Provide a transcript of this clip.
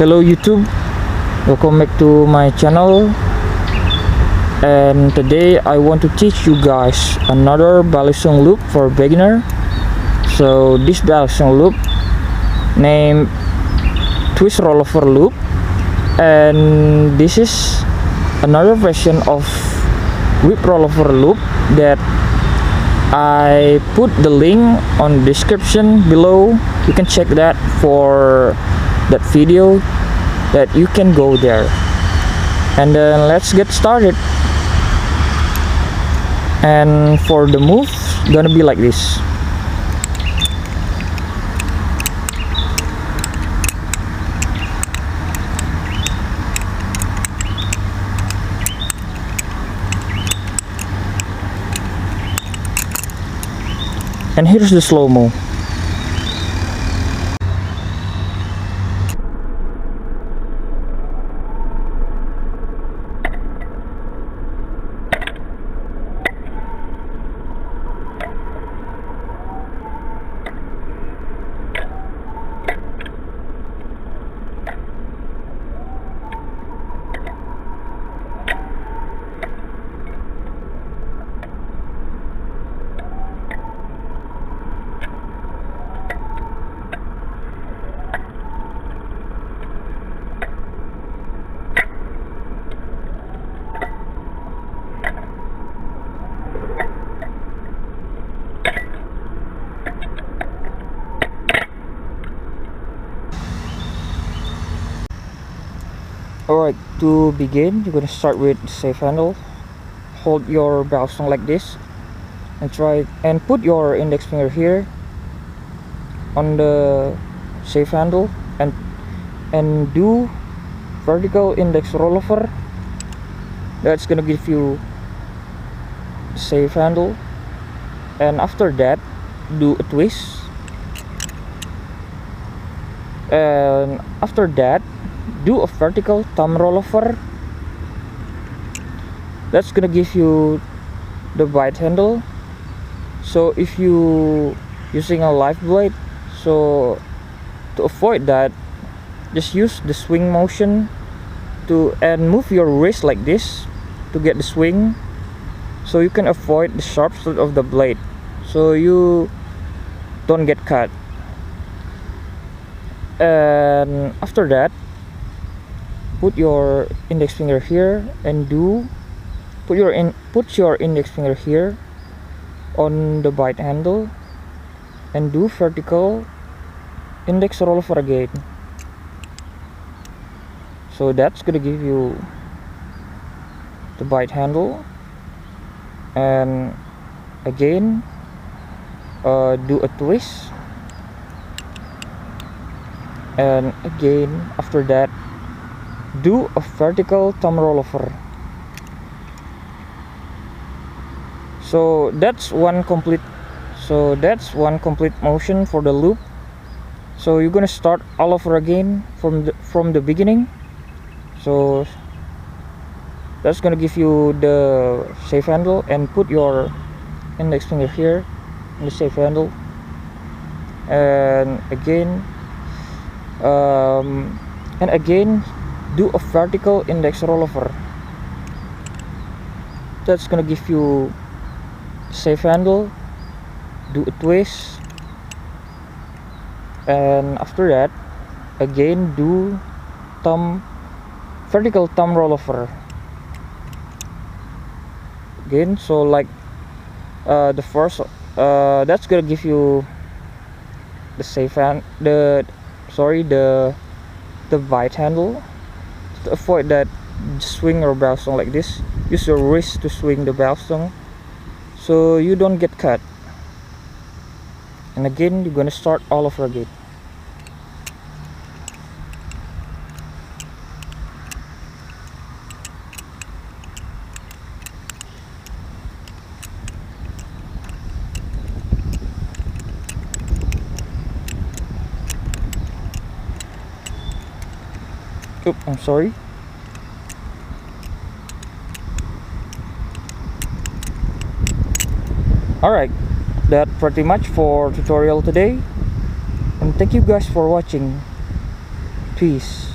Hello YouTube, welcome back to my channel, and today I want to teach you guys another balisong loop for beginner. So this balisong loop named twist rollover loop, and this is another version of whip rollover loop that I put the link on the description below. You can check that for that video, that you can go there. And then let's get started. And for the move, gonna be like this. And here's the slow-mo. Alright, to begin, you're gonna start with safe handle. Hold your balisong like this and try and put your index finger here on the safe handle and do vertical index rollover. That's gonna give you safe handle, and after that do a twist, and after that do a vertical thumb rollover. That's gonna give you the bite handle. So if you using a live blade, so to avoid that, just use the swing motion and move your wrist like this to get the swing, so you can avoid the sharp side of the blade, so you don't get cut. And after that, put your index finger here and put your index finger here on the bite handle and do vertical index rollover again. So that's gonna give you the bite handle, and again do a twist, and again after that do a vertical thumb rollover. So that's one complete motion for the loop. So you're gonna start all over again from the beginning. So that's gonna give you the safe handle, and put your index finger here in the safe handle, and again do a vertical index rollover. That's gonna give you safe handle, do a twist, and after that again do vertical thumb rollover again. So like the first that's gonna give you the safe hand the bite handle. To avoid that, swing your balisong like this, use your wrist to swing the balisong so you don't get cut. And again you're gonna start all over again. Oops, I'm sorry. Alright, that pretty much for tutorial today, and thank you guys for watching. Peace.